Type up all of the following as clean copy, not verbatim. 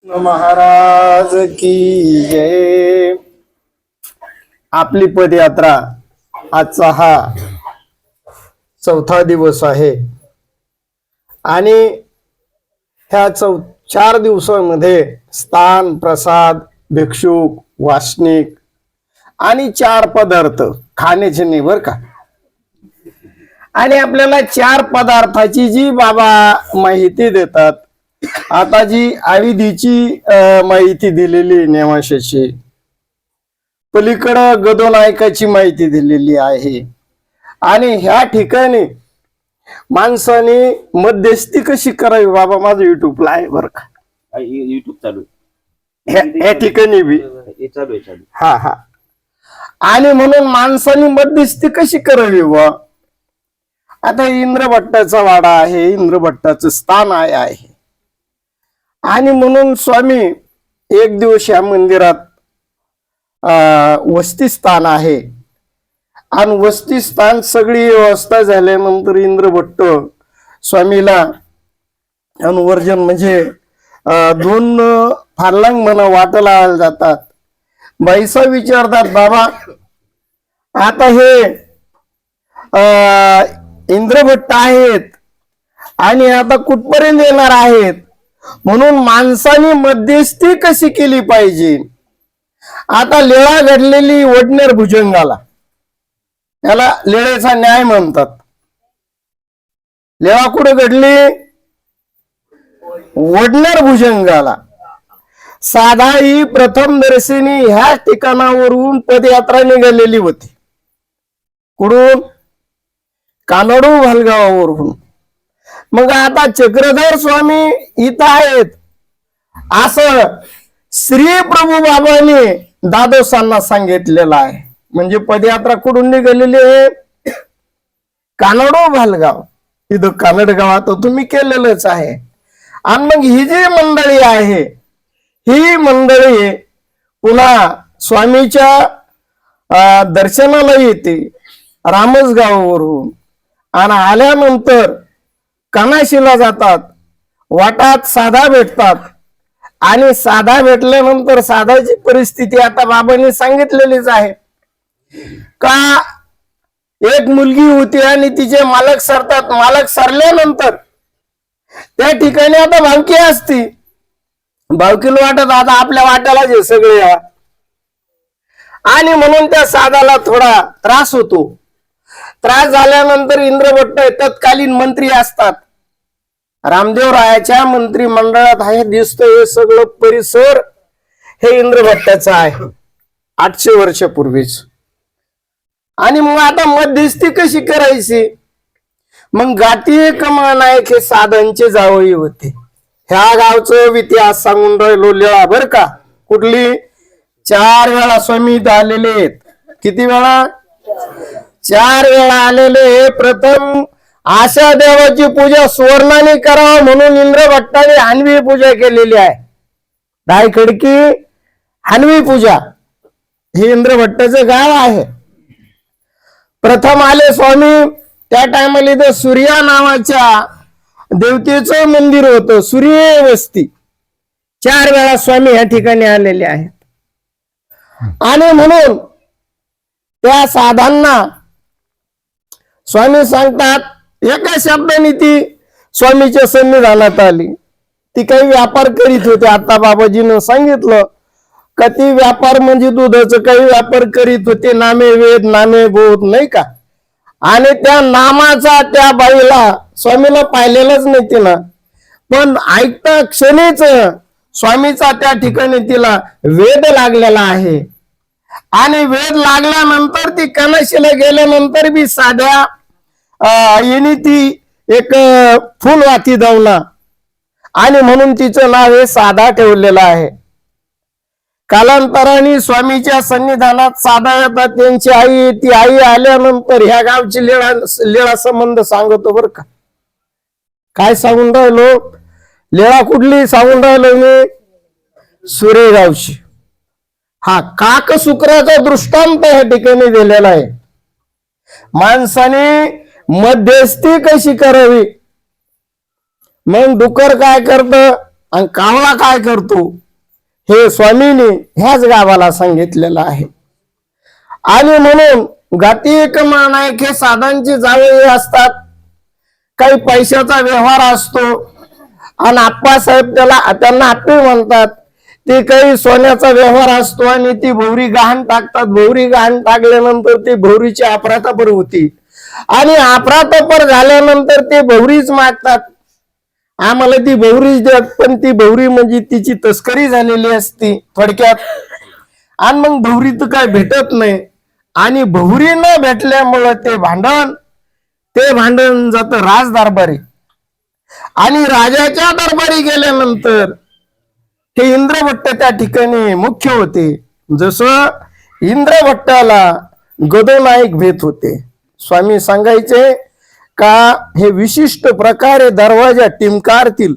महाराज की जय। आपली पदयात्रा आजचा हा चौथा दिवस आहे आणि ह्या 4 दिवसांमध्ये स्थान, प्रसाद, भिक्षुक, वासनिक आणि 4 पदार्थ खाण्याचे नाही बर का। आणि आपल्याला 4 पदार्थाची जी बाबा माहिती देतात, आता जी आविधीची माहिती दिलेली नेमाशाची, पलीकडं गदोनायकाची माहिती दिलेली आहे। आणि ह्या ठिकाणी माणसाने मध्यस्थी कशी करावी, बाबा माझं युट्यूबला आहे बरं का, युट्यूब चालू ह्या ठिकाणी बी चालू आहे हा हा। आणि म्हणून माणसाने मध्यस्थी कशी करावी व आता इंद्रभट्टाचा वाडा आहे, इंद्रभट्टाचं स्थान आहे आणि म्हणून स्वामी एक दिवस या मंदिरात वस्ती स्थान आहे आणि वस्ती स्थान सगळी व्यवस्था झाल्यानंतर इंद्रभट्ट स्वामीला अनुवर्जन म्हणजे 2 फार्लांग म्हणा वाट लावायला जातात। बाईसा विचारतात, बाबा आता हे इंद्रभट्ट आहेत आणि आता कुठपर्यंत येणार आहेत, म्हणून माणसाने मध्यस्थी कशी केली पाहिजे। आता लेळा घडलेली वडनेर भुजंगाला, याला लेळेचा न्याय म्हणतात। लेळा कुठे घडली? वडनेर भुजंगाला। साधा ही प्रथम दर्शनी ह्या ठिकाणावरून पदयात्रा निघालेली होती। कुठून? कानडू भालगावावरून। मग आता चक्रधर स्वामी इथं आहेत असं श्री प्रभू बाबांनी दादोसांना सांगितलेलं आहे। म्हणजे पदयात्रा कुठून निघालेली आहे? कानडू भालगाव। इथं कानड गावात तुम्ही केलेलंच आहे। आणि मग ही जी मंडळी आहे, ही मंडळी पुन्हा स्वामीच्या दर्शनाला येते रामसगावावरून आणि आल्यानंतर कानाशीला जातात। वाटात साधा भेटतात आणि साधा भेटल्यानंतर साधाची परिस्थिती आता बाबांनी सांगितलेलीच आहे का, एक मुलगी होती आणि तिचे मालक सरतात। मालक सरल्यानंतर त्या ठिकाणी आता भावकी असती, भावकीला वाटत आता आपल्या वाट्याला जे सगळे आणि म्हणून त्या साधाला थोडा त्रास होतो। त्रास झाल्यानंतर इंद्रभट्ट तत्कालीन मंत्री असतात, रामदेवरायाच्या मंत्रिमंडळात आहे दिसतं हे सगळं परिसर हे इंद्रभट्टाचं आहे 800 वर्षापूर्वीच। आणि मग आता मध्यस्थी कशी करायची? मग गाठी कमानायक हे साधांचे जावई होते। ह्या गावचं इतिहास सांगून राहिलो लेळा बर का। कुठली? 4 वेळा स्वामी इथं आलेले आहेत। किती वेळा? 4 वेळा आलेले। प्रथम आशा देवाची पूजा सुवर्णाने करावं म्हणून इंद्रभट्टाने हनवी पूजा केलेली आहे। 10 खडकी हनवी पूजा, हे इंद्रभट्टाचं गाव आहे। प्रथम आले स्वामी, त्या टायमाला इथं सूर्या नावाच्या देवतेचं मंदिर होतं, सूर्य वस्ती। 4 वेळा स्वामी या ठिकाणी आलेले आहेत। आणि म्हणून त्या साधांना स्वामी सांगतात, एका शब्दाने ती स्वामीच्या सन्निधानात आली। ती काही व्यापार करीत होती। आता बाबाजीनं सांगितलं का ती व्यापार म्हणजे दुधाचं काही व्यापार करीत होते, नामे वेद नामे बोध नाही का। आणि त्या नामाचा त्या बाईला स्वामीला पाहिलेलंच नाही तिनं, पण ऐकता क्षणीच स्वामीचा त्या ठिकाणी तिला वेद लागलेला आहे। आणि वेद लागल्यानंतर ती कनाशीला गेल्यानंतर बी साध्या येणी ती एक फुल वाती दावला आणि म्हणून तिचं नाव हे साधा ठेवलेलं आहे। कालांतराने स्वामीच्या सन्निधानात साधा येतात, त्यांची आई, ती आई आल्यानंतर ह्या गावची लेळा संबंध सांगतो बर का। काय सांगून राहिलो? लेळा कुठली सांगून राहिलो मी? सुरेगावची। हा काक शुक्राचा दृष्टांत या ठिकाणी दिलेला आहे। माणसाने मध्यस्थी कशी करावी। मग डुकर काय करत? आणि कावळा काय करतो हे स्वामीने ह्याच गावाला सांगितलेलं आहे. आणि म्हणून गाती एक मानायक हे साधांची जावई असतात. काही पैशाचा व्यवहार असतो आणि आप्पासाहेब त्यांना आप्पे म्हणतात. ते काही सोन्याचा व्यवहार असतो आणि ती भोवरी गहाण टाकतात. भोवरी गहाण टाकल्यानंतर ते भोवरीची अफरातफर होती आणि अफरातफर झाल्यानंतर ते भोवरीच मागतात. आम्हाला ती भोवरीच द्या, पण ती भोवरी म्हणजे तिची तस्करी झालेली असती थोडक्यात. आणि मग भोवरी तर काय भेटत नाही आणि भोवरी न भेटल्यामुळं ते भांडण जात राज दरबारी. आणि राजाच्या दरबारी गेल्यानंतर हे इंद्रभट्ट त्या ठिकाणी मुख्य होते. जसं इंद्रभट्टाला गदनायक भेट होते. स्वामी सांगायचे का हे विशिष्ट प्रकारे दरवाजा टिमकारतील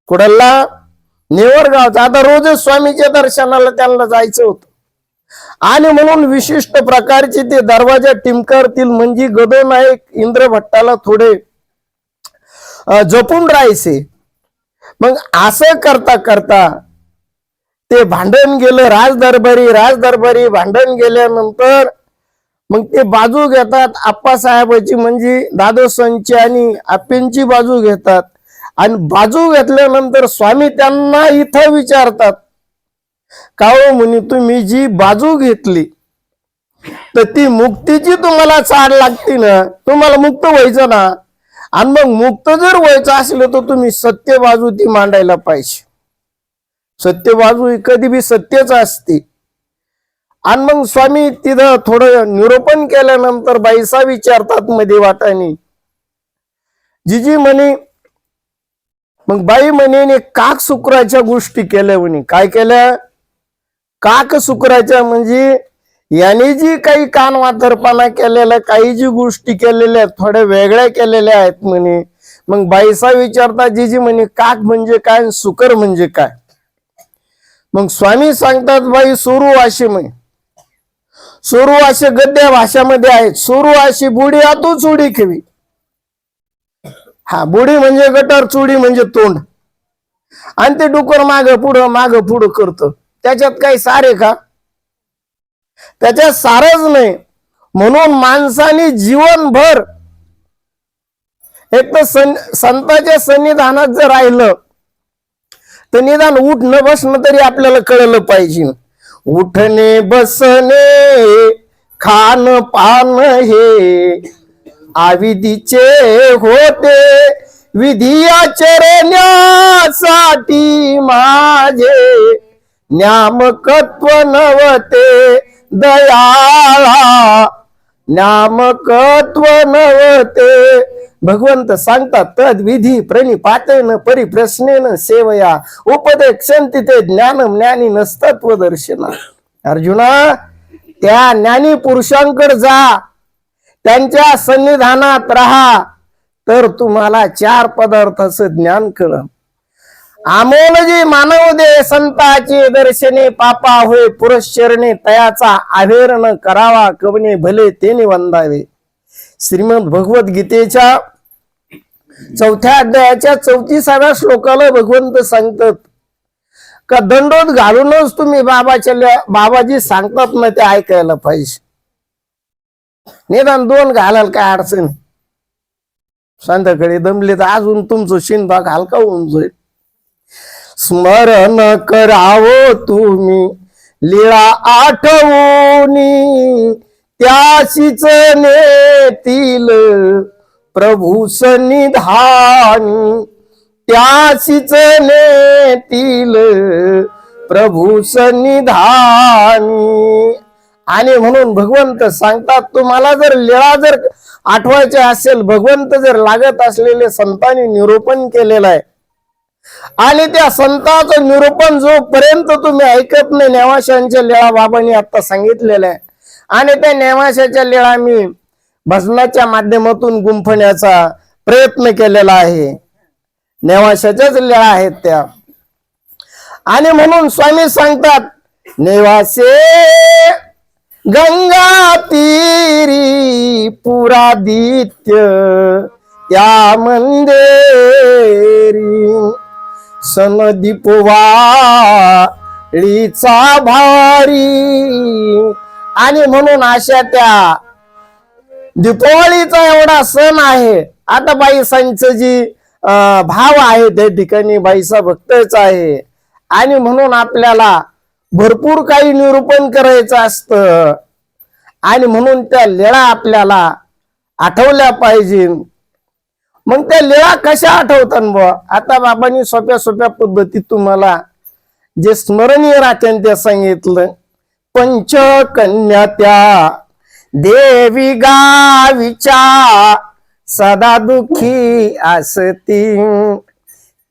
कुडाला नेवरगावचा. आता रोजच स्वामीच्या दर्शनाला त्यांना जायचं होतं आणि म्हणून विशिष्ट प्रकारचे ते दरवाजा टिमकारतील म्हणजे गदनायक इंद्रभट्टाला थोडे जपून राहायचे. मग असं करता करता ते भांडण गेलं राजदरबारी भांडण गेल्यानंतर मग ते बाजू घेतात. आप्पासाहेबाची म्हणजे दादोसांची आणि आप्पेंची बाजू घेतात. आणि बाजू घेतल्यानंतर स्वामी त्यांना इथं विचारतात का हो म्हणे तुम्ही जी बाजू घेतली तर ती मुक्तीची तुम्हाला चाड लागते ना, तुम्हाला मुक्त व्हायचं ना. आणि मग मुक्त जर व्हायचं असलं तर तुम्ही सत्य बाजू ती मांडायला पाहिजे. सत्य बाजू ही कधी बी सत्यच असते. आणि मग स्वामी तिथं थोडं निरूपण केल्यानंतर बाईसा विचारतात मध्ये वाटाने जीजी म्हणे. मग बाई म्हणे काक सुकराच्या गोष्टी केल्या म्हणे. काय केल्या? काक सुकराच्या म्हणजे याने जी काही कानवातरपणा केलेला, काही जी गोष्टी केलेल्या आहेत थोड्या वेगळ्या केलेल्या आहेत म्हणे. मग बाईसा विचारतात जीजी म्हणे काक म्हणजे काय, सुकर म्हणजे काय? मग स्वामी सांगतात बाई सोरू अशी म्हणे. सोरू असे गद्य भाषामध्ये आहेत. सोरू अशी बुडी आतू चुडी खेवी. हा, बुडी म्हणजे गटर, चुडी म्हणजे तोंड. आणि ते डुकर माग पुढं करतं. त्याच्यात काही सारे का? त्याच्यात सारच नाही. म्हणून माणसाने जीवनभर एक तर संतांच्या सन्निधानात जर राहिलं तर निदान उठणं बसणं तरी आपल्याला कळलं पाहिजे. उठणे बसणे खान पान हे आविधीचे होते, विधी आचरण्यासाठी माझे न्यामकत्व नवते दयाळा, न्यामकत्व नवते. भगवंत सांगतात तद विधी प्रणिपातेन परिप्रश्नेन सेवया उपदेक्षन्ति ते ज्ञानम ज्ञानी नस्तत्व दर्शना. अर्जुना, त्या ज्ञानी पुरुषांकडे जा, त्यांच्या सन्निधानात राहा, तर तुम्हाला 4 पदार्थाचं ज्ञान कळलं. आमोल जी मानव दे संताचे दर्शने पापा होय पुरश्चरणे तयाचा आवेर न करावा कवने भले तेने वंदावे. श्रीमद भगवत गीतेच्या 4थ्या अध्यायाच्या 34व्या श्लोकाला भगवंत सांगतात का दंडोत घालूनच तुम्ही बाबाजी सांगतात ना ते ऐकायला पाहिजे. निदान 2 घालाल काय अडचण. संध्याकाळी दमले तर अजून तुमचं शिनभाग हलका होऊन जाईल. स्मरण करावं तुम्ही लीळा आठवूनी, त्याशीच नेतील प्रभू सन्निधानी, त्याशीच नेतील प्रभू सन्निधानी. आणि म्हणून भगवंत सांगतात तुम्हाला जर लीळा जर आठवायचे असेल, भगवंत जर लागत असलेले संतांनी निरूपण केलेलं आहे आणि त्या संतांचं निरूपण जोपर्यंत तुम्ही ऐकत नाही, नेवाशांच्या लीळा बाबांनी आता सांगितलेल्या आहे आणि त्या नेवाशाच्या लीळा मी भजनाच्या माध्यमातून गुंफण्याचा प्रयत्न केलेला आहे. नेवाशाच्याच लीळा आहेत त्या. आणि म्हणून स्वामी सांगतात नेवासे गंगा तीरी पुरादित्य त्या मंदेरी, सन दीपवाळीचा भारी. आणि म्हणून अशा त्या दीपावलीचा एवढा सण आहे. आता बाईसांचं जी भाव आहे त्या ठिकाणी बाईसा भक्तच आहे. आणि म्हणून आपल्याला भरपूर काही निरूपण करायचं असतं. आणि म्हणून त्या लीळा आपल्याला आठवल्या पाहिजे. मग त्या लीळा कशा आठवतात बुवा? आता बाबांनी सोप्या सोप्या पद्धतीत तुम्हाला जे स्मरणीय राहते ते सांगितलं. पंचकन्या त्या देवी गावीच्या सदा दुःखी असती.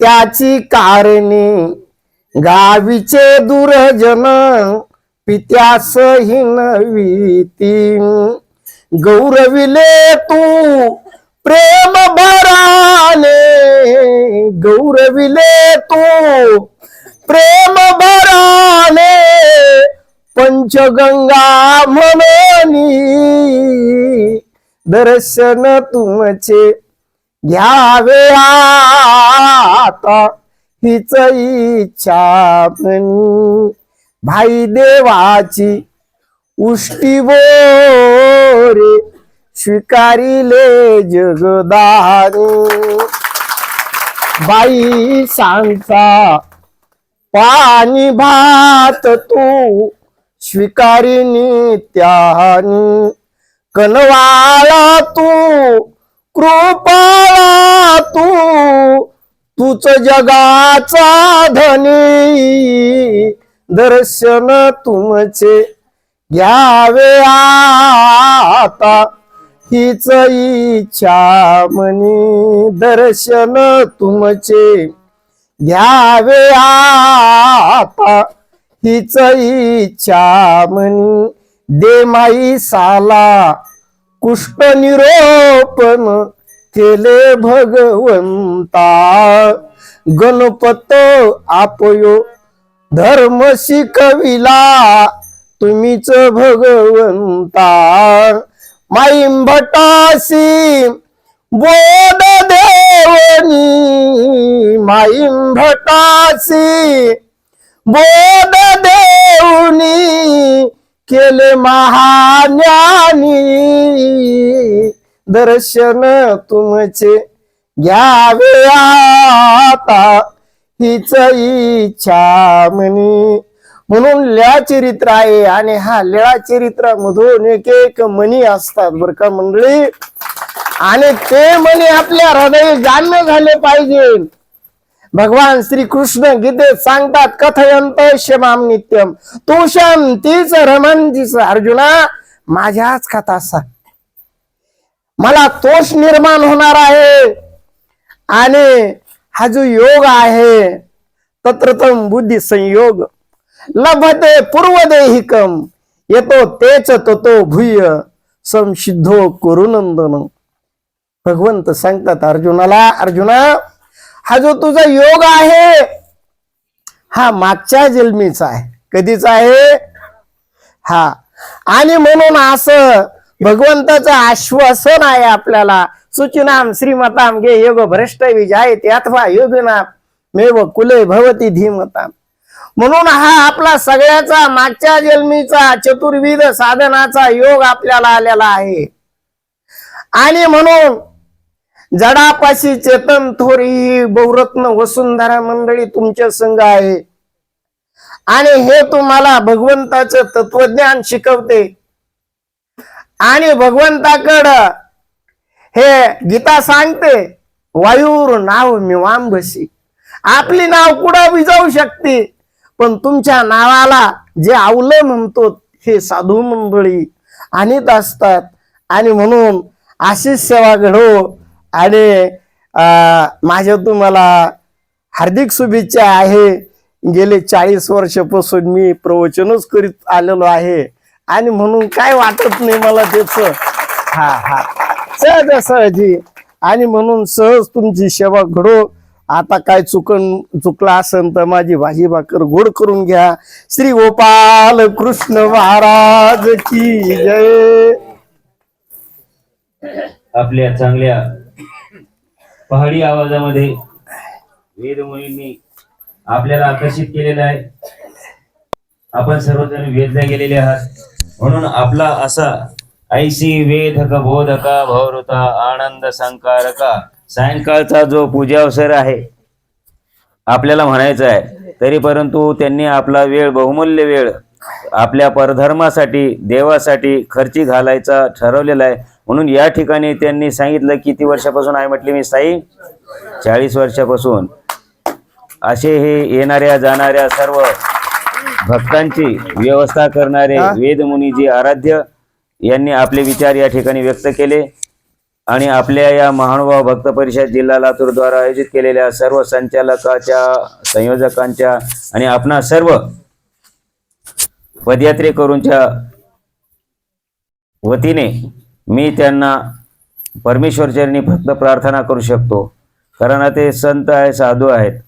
त्याची कारणी गावीचे दुर्जन पित्यास हिनविती. गौरविले तू प्रेम भराने, गौरविले तू प्रेम भराने. पंचगंगा म्हणनी दर्शन तुमचे घ्यावे आता हीच इच्छा मनी. भाई देवाची उष्टी बोरे स्वीकारिले जगदानी. बाई सांचा पाणी भात तू स्वीकारी नित्यानी. कनवाळा तू कृपाळा तू तूच जगाचा धनी. दर्शन तुमचे घ्यावे आता हीच इच्छा मनी. दर्शन तुमचे घ्यावे आता हीच इच्छा मनी. दे माई साला कुष्ठ निरोपण केले भगवंता. गणपत आपयो धर्म शिकविला तुम्हीच भगवंता. माईंभटासी बोध देवनी, माईंभटासी बोध देवनी केले महाज्ञानी. दर्शन तुमचे घ्यावे आता हीच इच्छा मनी. म्हणून लीळा चरित्र आहे. आणि हा लीळा चरित्रामधून एक एक मणी असतात बर का मंडळी. आणि ते मणी आपल्या हृदय जाण्य झाले पाहिजे. भगवान श्री कृष्ण गीतेत सांगतात कथयंत शमाम नित्यम तू शांतीच रमणजीच. अर्जुना माझ्याच कथा सांग, मला तोष निर्माण होणार आहे. आणि हा जो योग आहे तत्रतम बुद्धी संयोग लभते पूर्वदेहिकम येतो तेच ततो भूय संसिद्धो कुरुनंदन. भगवंत सांगतात अर्जुनाला, अर्जुना हा जो तुझा योग आहे हा मागच्या जन्मीचा आहे. कधीचा आहे हा. आणि म्हणून असं भगवंताचं आश्वासन आहे आपल्याला. सूचनाम श्रीमताम गे योग भ्रष्ट विजायते अथवा योगिनाम मेव कुले भवती धीमताम. म्हणून हा आपला सगळ्याचा मागच्या जन्मीचा चतुर्विध साधनाचा योग आपल्याला आलेला आहे. आणि म्हणून जडापाशी चेतन थोरी बहुरत्न वसुंधरा मंडळी तुमच्या संग आहे. आणि हे तुम्हाला भगवंताचं तत्वज्ञान शिकवते. आणि भगवंताकडं हे गीता सांगते वायूर नाव मिवांबशी. आपली नाव कुठं बी जाऊ शकते पण तुमच्या नावाला जे आवलं म्हणतो हे साधू मंडळी आणीत असतात. आणि म्हणून अशीच सेवा घडो. आणि माझ्या तुम्हाला हार्दिक शुभेच्छा आहे. गेले 40 वर्षापासून मी प्रवचनच करीत आलेलो आहे. आणि म्हणून काय वाटत नाही मला त्याच सहजी. आणि म्हणून सहज तुमची सेवा घडो. आता काय चुकला असेल तर माझी भाजी भाकर गोड करून घ्या. श्री गोपाल कृष्ण महाराज की जय. आपल्या चांगल्या पहाडी आवाजामध्ये वेदमुनींनी आपल्याला आकर्षित केलेलं आहे. आपण सर्वजण वेधले गेलेले आहात, म्हणून आपला असा ऐसी वेधक बोधका भवृता आनंद संकारका सायंकाळचा जो पूजा अवसर आहे आपल्याला म्हणायचं आहे, तरी परंतु त्यांनी आपला वेळ, बहुमूल्य वेळ आपल्या परधर्मासाठी, देवासाठी खर्ची घालायचा ठरवलेला आहे. म्हणून या ठिकाणी त्यांनी सांगितलं, किती वर्षापासून आहे म्हटले मी साई? 40 वर्षापासून. असे हे येणाऱ्या जाणाऱ्या सर्व भक्तांची व्यवस्था करणारे वेदमुनीजी आराध्य यांनी आपले विचार या ठिकाणी व्यक्त केले. आणि आपल्या या महानुभाव भक्त परिषद जिल्हा लातूर द्वारा आयोजित केलेल्या सर्व संचालकाच्या, संयोजकांच्या आणि आपणा सर्व पदयात्रेकरूंच्या वतीने मी त्यांना परमेश्वरचरणी फक्त प्रार्थना करू शकतो, कारण ते संत आहे, साधू आहेत.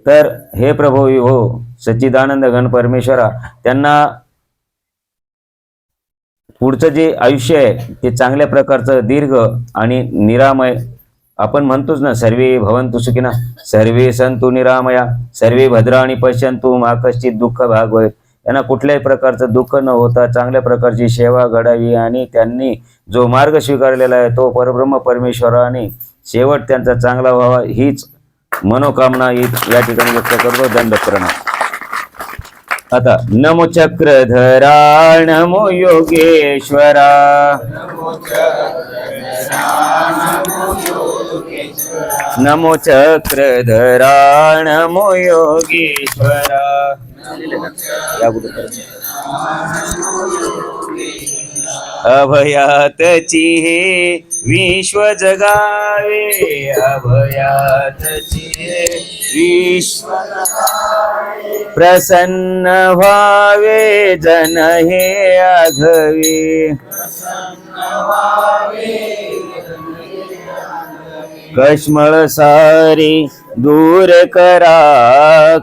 तर हे प्रभू हो सच्चिदानंद घन परमेश्वरा, त्यांना पुढचं जे आयुष्य आहे ते चांगल्या प्रकारचं दीर्घ आणि निरामय, आपण म्हणतोच ना, सर्वे भवन्तु सुखिनः, सर्वे सन्तु निरामया, सर्वे भद्राणि पश्यन्तु मा कश्चित् दुःख भाग होय. यांना कुठल्याही प्रकारचं दुःख न होता चांगल्या प्रकारची सेवा घडावी आणि त्यांनी जो मार्ग स्वीकारलेला आहे तो परब्रह्म परमेश्वराने शेवट त्यांचा चांगला व्हावा, हीच मनोकामना या ठिकाणी व्यक्त करतो. दंड प्रणाम. आता नमो चक्रधरा, नमो योगेश्वरा, नमो चक्रधरा, नमो योगेश्वरा. अभयातची हे विश्व जगावे, अभयातची हे विश्व प्रसन्न व्हावे, जन हे आघवे. कश्मळ सारे दूर करा,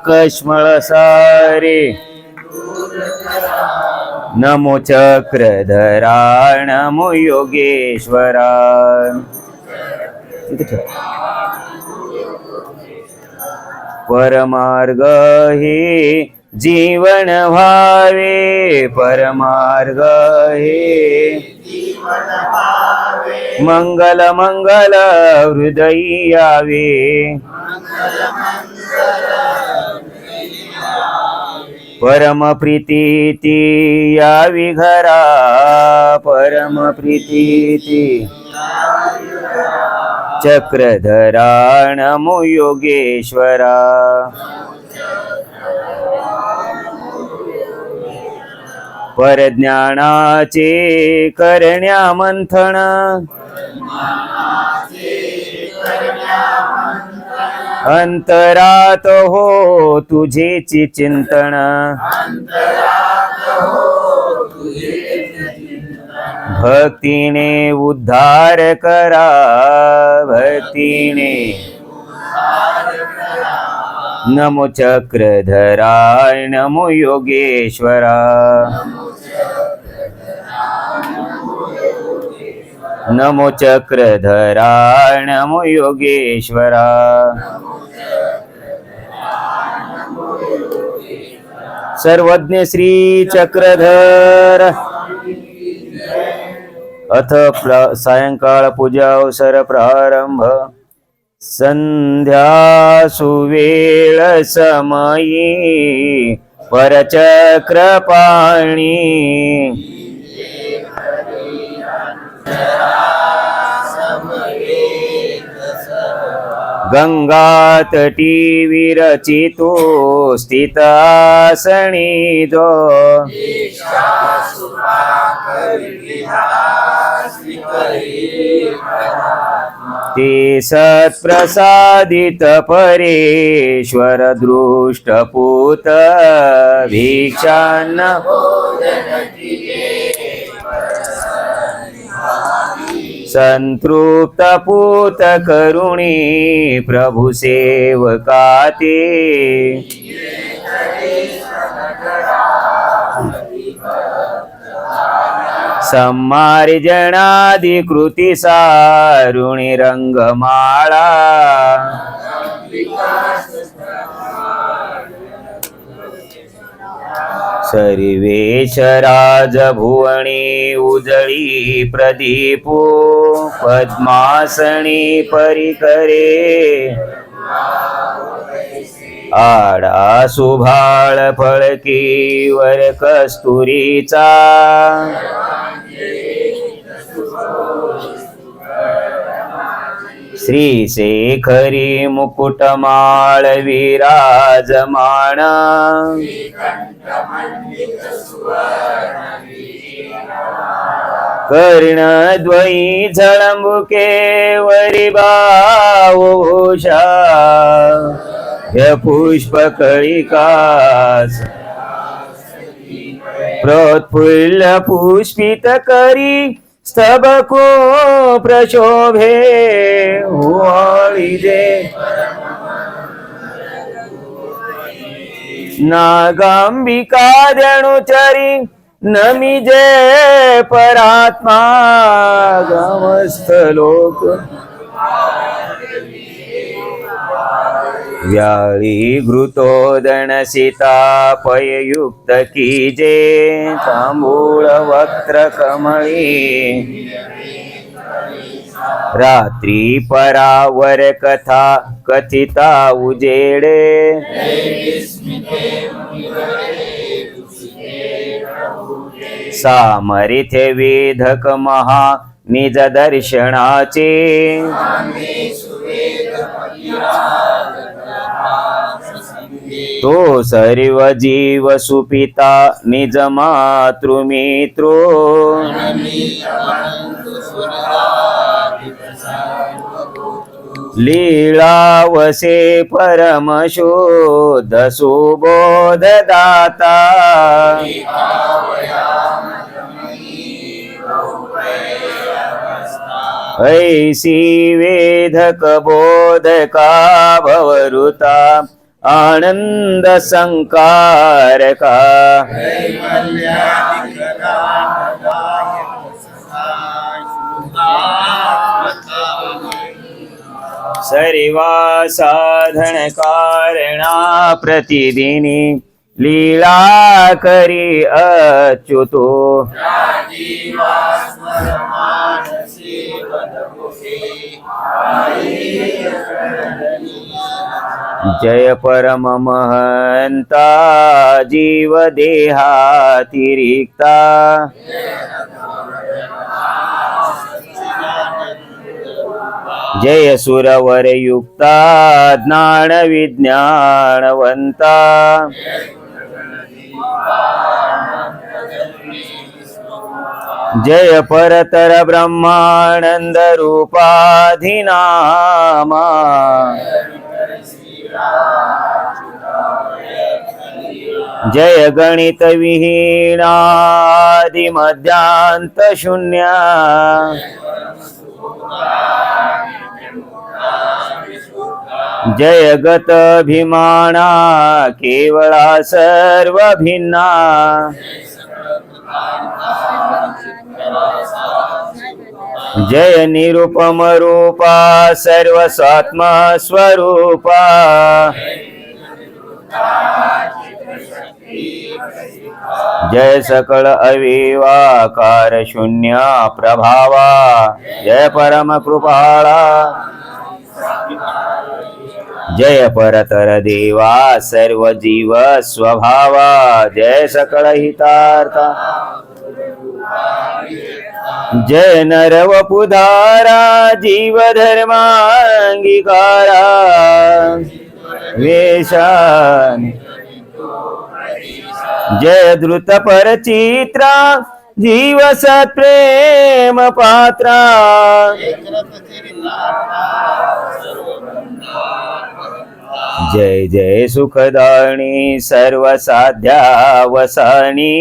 कश्मळ सारे. नमो चक्रधरा, नमो योगेश्वरा. परमार्ग हे जीवन व्हावे, परमार्ग हे मंगल मंगल हृदयी यावे. परम प्रीती यावी घरा, परम प्रीती. चक्रधरा, नमो योगेश्वरा. परज्ञानाचे करण्या मंथन, अंतरात हो तुझेची चिंतन. भक्तीने उद्धार करा, भक्तीने. नमो चक्रधरा, नमो योगेश्वरा. नमो चक्रधरा, नमो योगेश्वरा. सर्वज्ञ श्री चक्रधर. अथ सायंकाळ पूजा अवसर प्रारंभ. संध्या सुवेळ समयी परचक्र पाणी. गंगा तटी विरचितो स्थितासनी दो. ते सत्प्रसादित परेश्वर दृष्टपूत भिक्षान्न. संतृप्त पूत करुणी प्रभु सेवकाते. सम्मार्जनाधिकृती सारुणी रंगमाळा सर्वेश राजभुवनी उजळी प्रदीपो पद्मासनी परिकरे आडा सुभाळ फळकी वर कस्तुरीचा श्री शेखरी मुकुटमाळ विराजमान कर्णद्वयी झळंबुके वरी बावोषा पुष्पकळिकास प्रोत्फुल्ल पुष्पित करी स्तबको प्रशोभे वाळीजे नागांबिका जणुचरी नमी जय परात्मा गमस्थ लोक व्याळी घृतोदन सीतापययुक्त कीजे तांबूळ वक्त्र कमळी रात्री परावर कथा कथिता उजेडे सामर्थ्य वेधक महा निज दर्शनाचे तो सर्व जीव सुपिता निज मातृमित्रो लीला वसे परम शोध सुबोध दाता ऐसी वेधक बोधका भवरुता आनंद संकारका सर्वा साधन कारणा प्रतिदिनी लीला करी अच्युतो जय परम महंता जीव देहातिरिक्ता जय सुरवर युक्ता ज्ञान विज्ञानवंता जय परतर ब्रह्मानंद रूपाधिनामा जय गणित विहीनादि मध्यांत शून्या जय गत अभिमाना केवळा सर्व भिन्ना जय निरुपम रूपा सर्व स्वात्म स्वरूपा जय सकल अविवाकार शून्य प्रभावा जय परम कृपाळा जय परतर देवा सर्व जीव स्वभावा जय सकल हितार्था जय नरवपुधारा जीव धर्मांगीकारा वेशान जय द्रुत परचित्रा जीव सत्प्रेम पात्रा जय जय सुखदाणी सर्व साध्यावसानी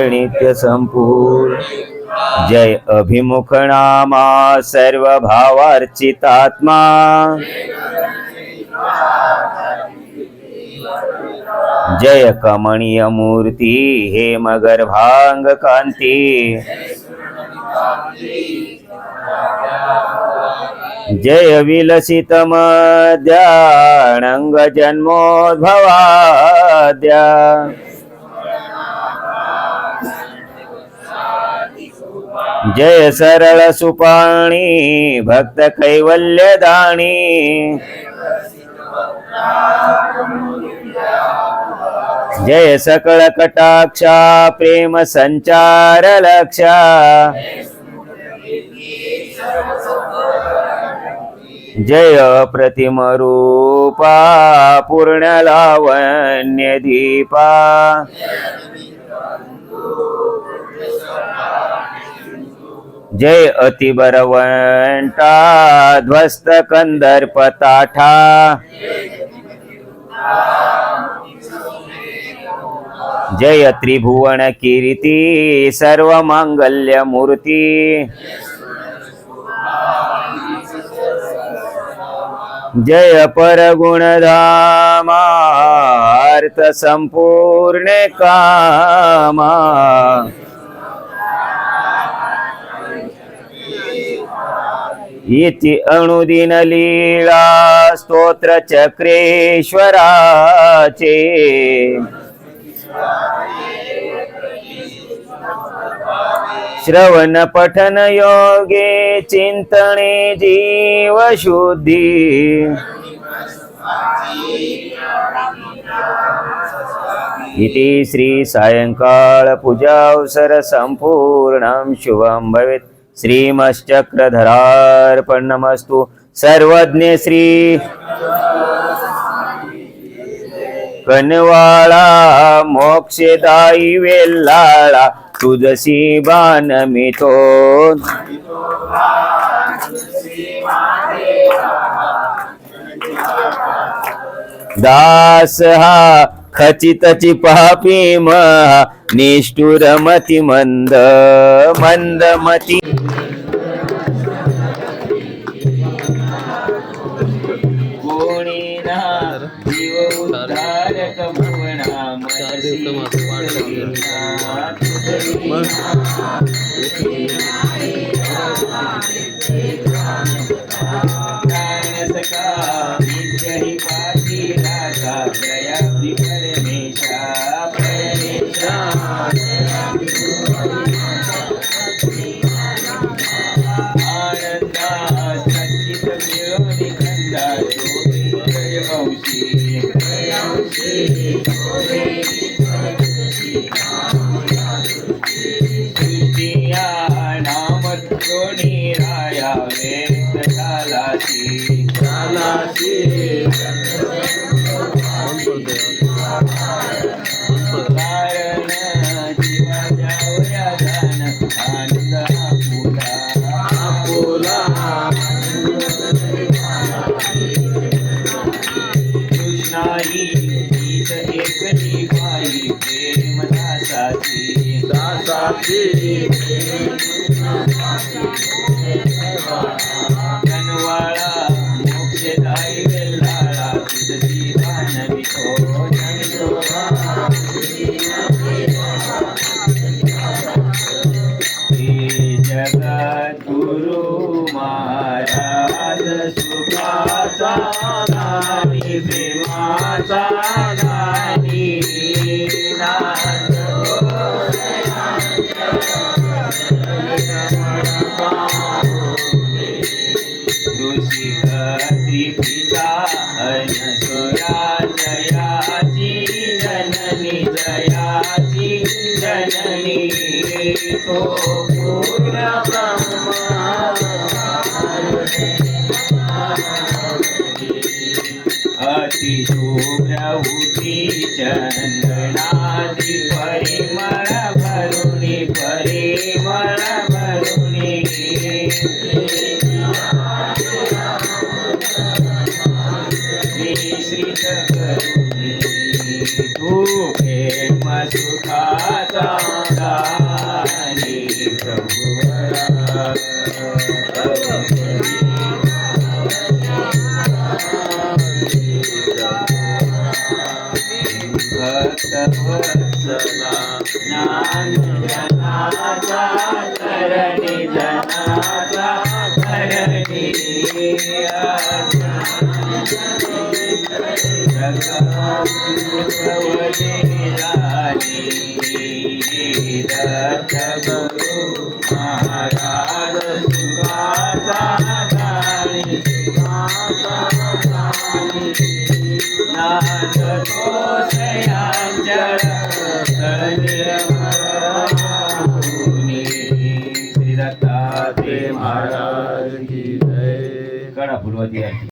नित्य संपूर्ण जय अभिमुख नामा सर्व भावार्चितात्मा जय कमणीय मूर्ती हे मगर्भांग कांती, जय विलसित मध्यानंग जन्मोद्भवाद्या, जय सरळ सुपाणी भक्त कैवल्य दाणी, जय सकळ कटाक्षा प्रेम संचार लक्षा, जय प्रतिम रूपा पूर्ण लावण्य दीपा, जय अतिबरवंटा ध्वस्त कंदर्प ताठा, जय त्रिभुवन कीर्ती सर्व मांगल्य मूर्ती, जय परगुणधामार्थ संपूर्ण कामा, इति अणुदिन लीला स्तोत्र चक्रेश्वराचे, श्रवण पठन योगे चिंतने जीव शुद्धि, इति श्री सायंकाळ पूजावसर संपूर्णं शुभं भवेत्। श्रीमश्चक्रधरार्पणमस्तु। सर्वज्ञ श्री कनवाळा मोक्षदायी वेल्लाळा तुझसी बाण मितो, दास हा खचितची पापी महा निष्ठुर मती मंद मंदमती, कोणी ना जीव उद्धारक भुवना चंदनादि परिमळ भरुणी परिमळ भरुणी श्रीश्रित करुणी तू प्रेम सुखाचा दानी प्रभुवरा भक्तवत्सला ज्ञानजनाचा धरणी जनाचा धरणी दत्त गुरु महाराज सुखाचा दानी नाथ कोसयांच्या श्री दत्तात्रेय महाराज की जय. कळा फुलवती आहे.